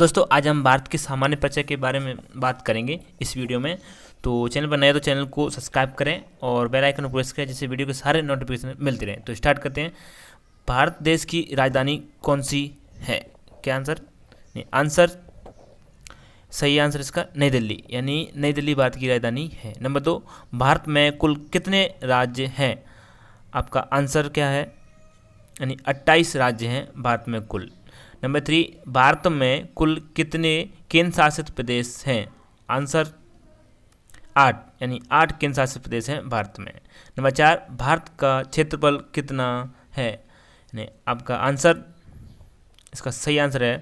दोस्तों आज हम भारत के सामान्य परिचय के बारे में बात करेंगे इस वीडियो में। तो चैनल पर नए तो चैनल को सब्सक्राइब करें और बेल आइकन को प्रेस करें जिससे वीडियो के सारे नोटिफिकेशन मिलते रहें। तो स्टार्ट करते हैं। भारत देश की राजधानी कौन सी है? क्या आंसर? नहीं, आंसर सही आंसर इसका नई दिल्ली, यानी नई दिल्ली भारत की राजधानी है। नंबर 2, भारत में कुल कितने राज्य हैं? आपका आंसर क्या है? यानी 28 राज्य हैं भारत में कुल। नंबर 3, भारत में कुल कितने केंद्र शासित प्रदेश हैं? आंसर 8, यानी 8 केंद्र शासित प्रदेश हैं भारत में। नंबर 4, भारत का क्षेत्रफल कितना है? यानी आपका आंसर इसका सही आंसर है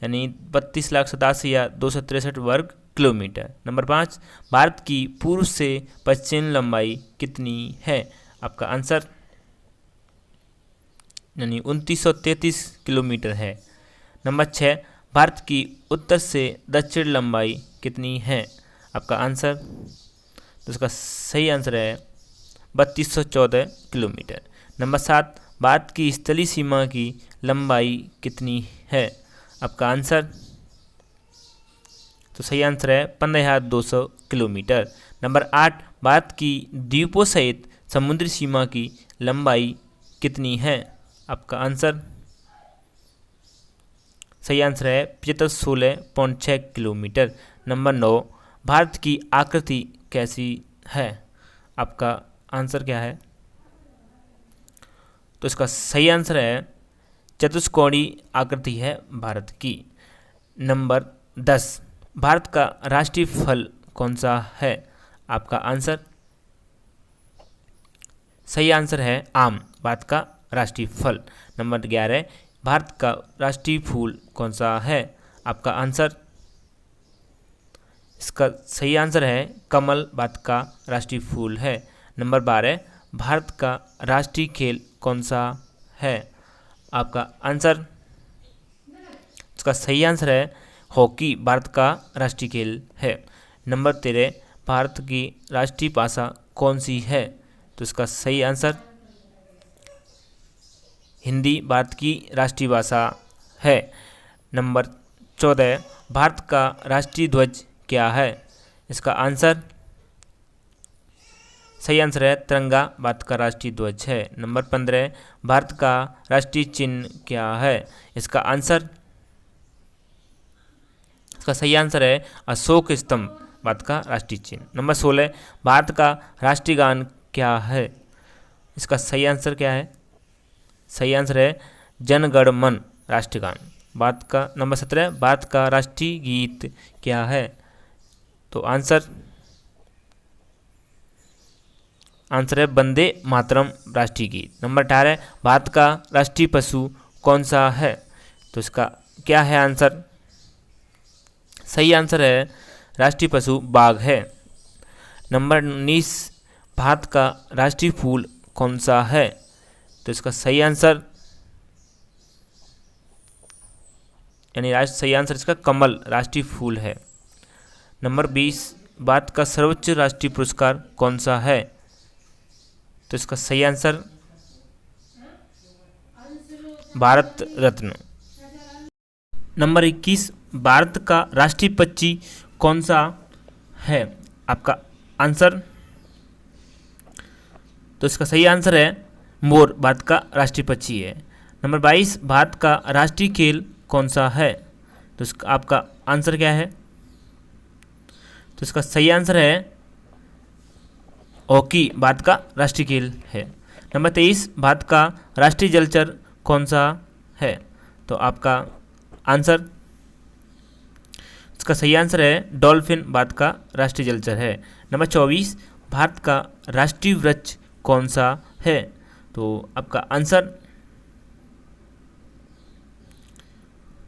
यानी 32,87,263 वर्ग किलोमीटर। नंबर 5, भारत की पूर्व से पश्चिम लंबाई कितनी है? आपका आंसर यानी 2933 किलोमीटर है। नंबर 6, भारत की उत्तर से दक्षिण लंबाई कितनी है? आपका आंसर तो इसका सही आंसर है 3214 किलोमीटर। नंबर 7, भारत की स्थलीय सीमा की लंबाई कितनी है? आपका आंसर तो सही आंसर है 15,200 किलोमीटर। नंबर 8, भारत की द्वीपों सहित समुद्री सीमा की लंबाई कितनी है? आपका आंसर सही आंसर है 7516.6 किलोमीटर। नंबर 9, भारत की आकृति कैसी है? आपका आंसर क्या है? तो इसका सही आंसर है चतुष्कोणीय आकृति है भारत की। नंबर 10, भारत का राष्ट्रीय फल कौन सा है? आपका आंसर सही आंसर है आम, भारत का राष्ट्रीय फल। नंबर 11, भारत का राष्ट्रीय फूल कौन सा है? आपका आंसर इसका सही आंसर है कमल, भारत का राष्ट्रीय फूल है। नंबर 12, भारत का राष्ट्रीय खेल कौन सा है? आपका आंसर इसका सही आंसर है हॉकी, भारत का राष्ट्रीय खेल है। नंबर 13, भारत की राष्ट्रीय भाषा कौन सी है? तो इसका सही आंसर हिंदी, भारत की राष्ट्रीय भाषा है। नंबर 14, भारत का राष्ट्रीय ध्वज क्या है? इसका आंसर सही आंसर है तिरंगा, भारत का राष्ट्रीय ध्वज है। नंबर 15, भारत का राष्ट्रीय चिन्ह क्या है? इसका आंसर इसका सही आंसर है अशोक स्तंभ, भारत का राष्ट्रीय चिन्ह। नंबर 16, भारत का राष्ट्रीय गान क्या है? इसका सही आंसर क्या है? सही आंसर है जन गण मन, राष्ट्रीय गान भारत का। नंबर 17, भारत का राष्ट्रीय गीत क्या है? तो आंसर है वंदे मातरम, राष्ट्रीय गीत। नंबर 18, भारत का राष्ट्रीय पशु कौन सा है? तो इसका क्या है आंसर? सही आंसर है राष्ट्रीय पशु बाघ है। नंबर 19, भारत का राष्ट्रीय फूल कौन सा है? तो इसका सही आंसर यानी सही आंसर इसका कमल, राष्ट्रीय फूल है। नंबर 20, भारत का सर्वोच्च राष्ट्रीय पुरस्कार कौन सा है? तो इसका सही आंसर भारत रत्न। नंबर 21, भारत का राष्ट्रीय पक्षी कौन सा है? आपका आंसर तो इसका सही आंसर है मोर, भारत का राष्ट्रीय पक्षी है। नंबर 22, भारत का राष्ट्रीय खेल कौन सा है? तो इसका आपका आंसर क्या है? तो इसका सही आंसर है हॉकी, भारत का राष्ट्रीय खेल है। नंबर 23, भारत का राष्ट्रीय जलचर कौन सा है? तो आपका आंसर इसका सही आंसर है डॉल्फिन, भारत का राष्ट्रीय जलचर है। नंबर 24, भारत का राष्ट्रीय वृक्ष कौन सा है? तो आपका आंसर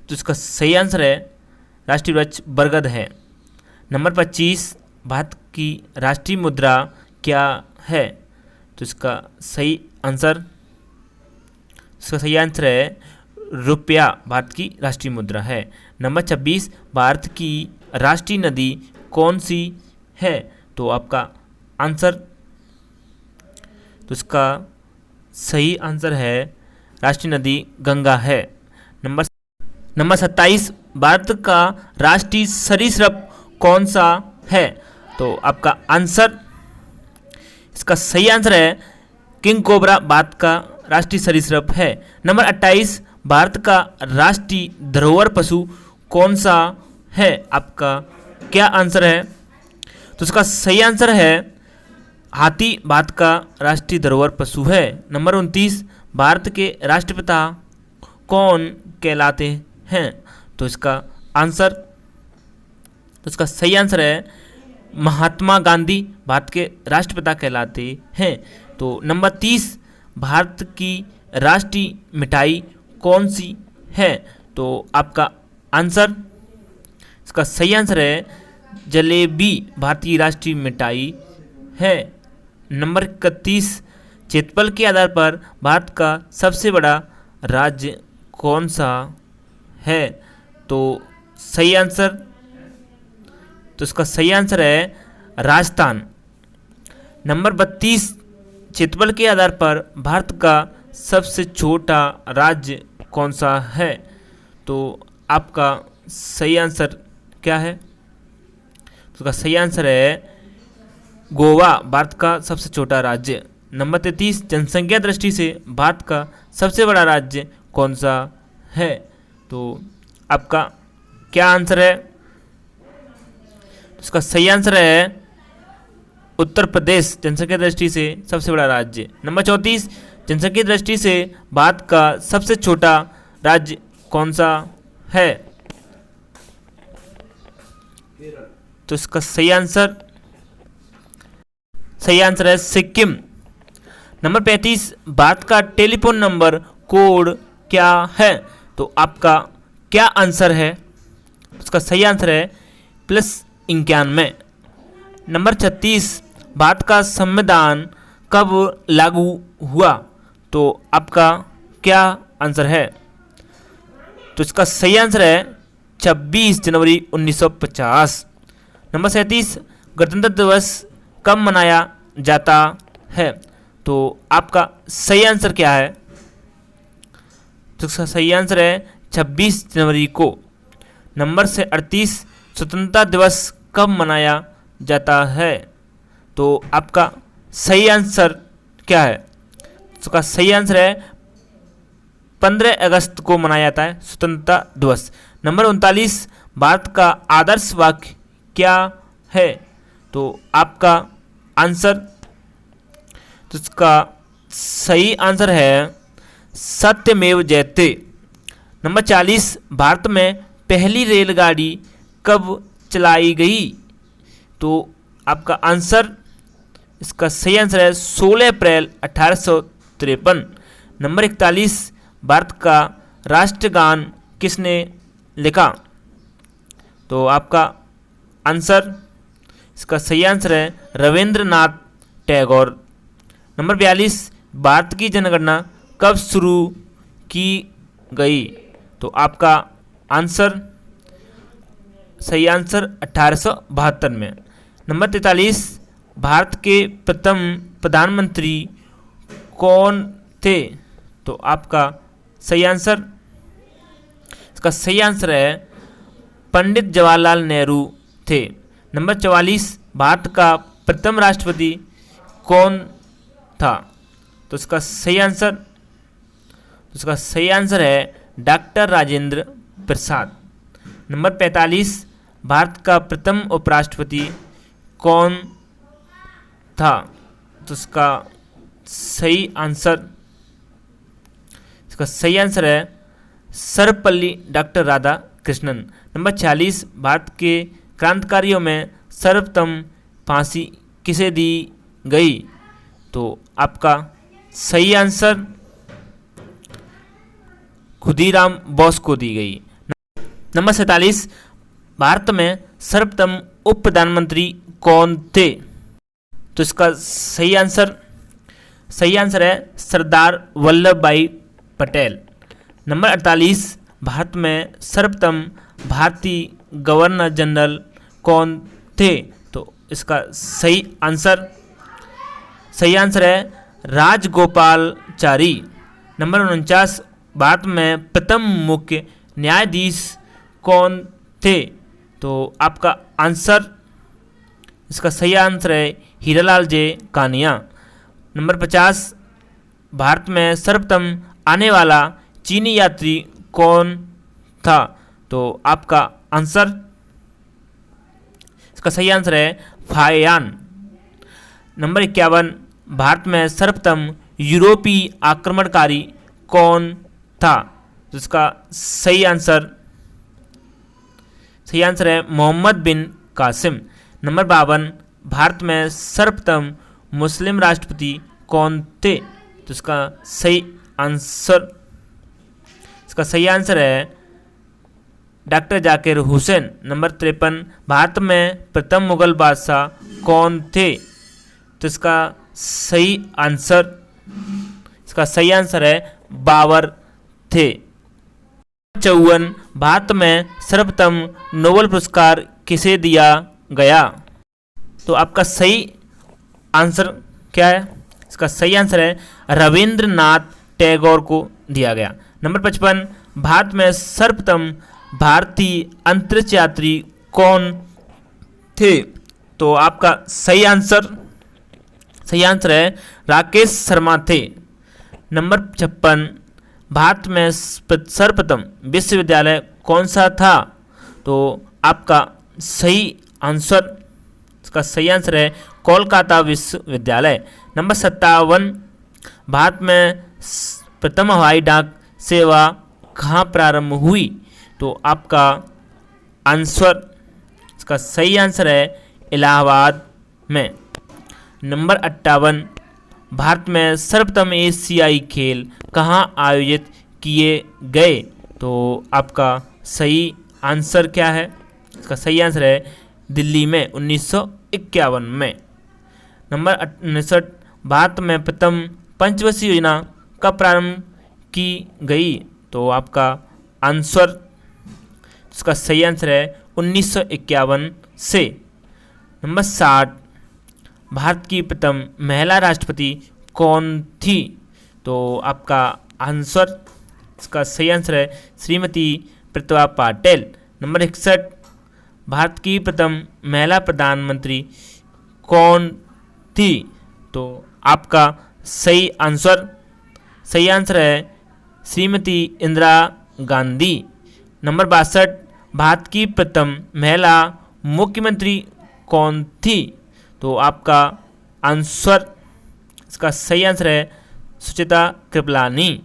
तो इसका सही आंसर है राष्ट्रीय वृक्ष बरगद है। नंबर 25, भारत की राष्ट्रीय मुद्रा क्या है? तो इसका सही आंसर है रुपया, भारत की राष्ट्रीय मुद्रा है। नंबर 26, भारत की राष्ट्रीय नदी कौन सी है? तो आपका आंसर तो इसका सही आंसर है राष्ट्रीय नदी गंगा है। नंबर 27, भारत का राष्ट्रीय सरीसृप कौन सा है? तो आपका आंसर, इसका सही आंसर है किंग कोबरा भारत का राष्ट्रीय सरीसृप है। नंबर 28, भारत का राष्ट्रीय धरोहर पशु कौन सा है? आपका क्या आंसर है? तो इसका सही आंसर है हाथी भारत का राष्ट्रीय धरोहर पशु है। नंबर 29, भारत के राष्ट्रपिता कौन कहलाते हैं? तो इसका आंसर, तो इसका सही आंसर है महात्मा गांधी भारत के राष्ट्रपिता कहलाते हैं। तो नंबर 30, भारत की राष्ट्रीय मिठाई कौन सी है? तो आपका आंसर, इसका सही आंसर है जलेबी भारतीय राष्ट्रीय मिठाई है। नंबर 31, क्षेत्रफल के आधार पर भारत का सबसे बड़ा राज्य कौन सा है? तो सही आंसर, तो इसका सही आंसर है राजस्थान। नंबर 32, क्षेत्रफल के आधार पर भारत का सबसे छोटा राज्य कौन सा है? तो आपका सही आंसर क्या है? तो इसका सही आंसर है गोवा भारत का सबसे छोटा राज्य। नंबर 33, जनसंख्या दृष्टि से भारत का सबसे बड़ा राज्य कौन सा है? तो आपका क्या आंसर है? तो इसका सही आंसर है उत्तर प्रदेश जनसंख्या दृष्टि से सबसे बड़ा राज्य। नंबर 34, जनसंख्या दृष्टि से भारत का सबसे छोटा राज्य कौन सा है? तो इसका सही आंसर है सिक्किम। नंबर 35, भारत का टेलीफोन नंबर कोड क्या है? तो आपका क्या आंसर है? उसका सही आंसर है +91। नंबर 36, भारत का संविधान कब लागू हुआ? तो आपका क्या आंसर है? तो इसका सही आंसर है 26 जनवरी 1950। नंबर 37, गणतंत्र दिवस कब मनाया जाता है? तो आपका सही आंसर क्या है? तो इसका सही आंसर है 26 जनवरी को। नंबर 38, स्वतंत्रता दिवस कब मनाया जाता है? तो आपका सही आंसर क्या है? इसका सही आंसर है 15 अगस्त को मनाया जाता है स्वतंत्रता दिवस। नंबर 39, भारत का आदर्श वाक्य क्या है? तो आपका आंसर, तो इसका सही आंसर है सत्यमेव जयते। नंबर 40, भारत में पहली रेलगाड़ी कब चलाई गई? तो आपका आंसर, इसका सही आंसर है 16 अप्रैल 1853। नंबर 41, भारत का राष्ट्रगान किसने लिखा? तो आपका आंसर, इसका सही आंसर है रविंद्रनाथ टैगोर। नंबर 42, भारत की जनगणना कब शुरू की गई? तो आपका आंसर, सही आंसर 1872 में। नंबर 43, भारत के प्रथम प्रधानमंत्री कौन थे? तो आपका सही आंसर, इसका सही आंसर है पंडित जवाहरलाल नेहरू थे। नंबर 44, भारत का प्रथम राष्ट्रपति कौन था? तो इसका सही आंसर, है डॉक्टर राजेंद्र प्रसाद। नंबर 45, भारत का प्रथम उपराष्ट्रपति कौन था? तो इसका सही आंसर है सर्वपल्ली डॉक्टर राधा कृष्णन। नंबर 46, भारत के क्रांतिकारियों में सर्वप्रथम फांसी किसे दी गई? तो आपका सही आंसर खुदीराम बोस को दी गई। नंबर 47, भारत में सर्वप्रथम उप प्रधानमंत्री कौन थे? तो इसका सही आंसर है सरदार वल्लभ भाई पटेल। नंबर 48, भारत में सर्वप्रथम भारतीय गवर्नर जनरल कौन थे? तो इसका सही आंसर है राजगोपालचारी। नंबर 49, भारत में प्रथम मुख्य न्यायाधीश कौन थे? तो आपका आंसर, इसका सही आंसर है हीरालाल जे कानिया। नंबर 50, भारत में सर्वप्रथम आने वाला चीनी यात्री कौन था? तो आपका आंसर, इसका सही आंसर है फायान। नंबर 51, भारत में सर्वप्रथम यूरोपीय आक्रमणकारी कौन था? तो इसका सही आंसर है मोहम्मद बिन कासिम। नंबर 52, भारत में सर्वप्रथम मुस्लिम राष्ट्रपति कौन थे? तो इसका सही आंसर है डॉक्टर जाकिर हुसैन। नंबर 53, भारत में प्रथम मुगल बादशाह कौन थे? तो इसका सही आंसर है बाबर थे। 54, भारत में सर्वप्रथम नोबेल पुरस्कार किसे दिया गया? तो आपका सही आंसर क्या है? इसका सही आंसर है रविंद्रनाथ टैगोर को दिया गया। नंबर 55, भारत में सर्वप्रथम भारतीय अंतरिक्ष यात्री कौन थे? तो आपका सही आंसर है राकेश शर्मा थे। नंबर 56, भारत में सर्वप्रथम विश्वविद्यालय कौन सा था? तो आपका सही आंसर है कोलकाता विश्वविद्यालय। नंबर 57, भारत में प्रथम हवाई डाक सेवा कहाँ प्रारंभ हुई? तो आपका इसका सही आंसर है इलाहाबाद में। नंबर 58, भारत में सर्वप्रथम एशियाई खेल कहाँ आयोजित किए गए? तो आपका सही आंसर क्या है? इसका सही आंसर है दिल्ली में 1951 में। नंबर 59, भारत में प्रथम पंचवर्षीय योजना कब प्रारंभ की गई? तो आपका आंसर, इसका सही आंसर है 1951 से। नंबर 60, भारत की प्रथम महिला राष्ट्रपति कौन थी? तो आपका आंसर, इसका सही आंसर है श्रीमती प्रतिभा पाटिल। नंबर 61, भारत की प्रथम महिला प्रधानमंत्री कौन थी? तो आपका सही आंसर है श्रीमती इंदिरा गांधी। नंबर 62, भारत की प्रथम महिला मुख्यमंत्री कौन थी? तो आपका आंसर, इसका सही आंसर है सुचिता कृपलानी।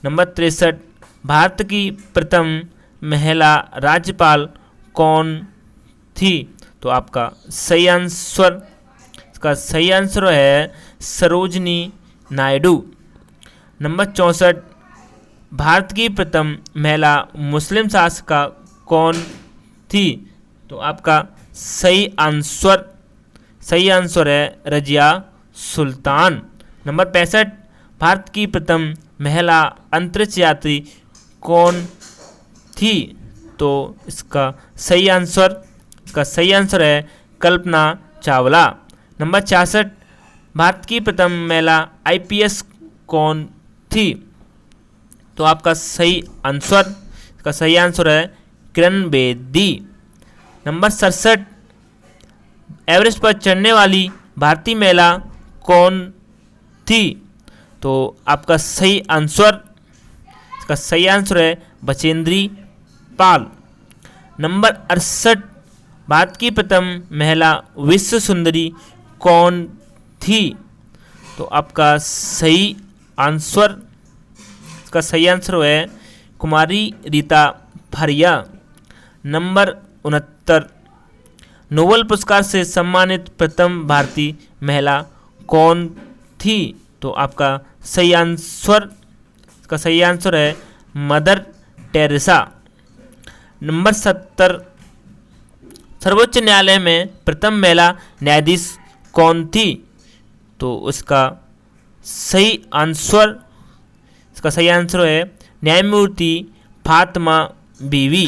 नंबर 63, भारत की प्रथम महिला राज्यपाल कौन थी? तो आपका सही आंसर है सरोजनी नायडू। नंबर 64, भारत की प्रथम महिला मुस्लिम शासिका कौन थी? तो आपका सही आंसर है रजिया सुल्तान। नंबर 65, भारत की प्रथम महिला अंतरिक्ष यात्री कौन थी? तो इसका सही आंसर है कल्पना चावला। नंबर 66, भारत की प्रथम महिला IPS कौन थी? तो आपका सही आंसर है किरण बेदी। नंबर 67, एवरेस्ट पर चढ़ने वाली भारतीय महिला कौन थी? तो आपका सही आंसर है बचेंद्री पाल। नंबर 68, भारत की प्रथम महिला विश्व सुंदरी कौन थी? तो आपका सही आंसर है कुमारी रीता फारिया। नंबर 69, नोबेल पुरस्कार से सम्मानित प्रथम भारतीय महिला कौन थी? तो आपका सही आंसर है मदर टेरेसा। नंबर 70, सर्वोच्च न्यायालय में प्रथम महिला न्यायाधीश कौन थी? तो इसका सही आंसर है न्यायमूर्ति फातिमा बीवी।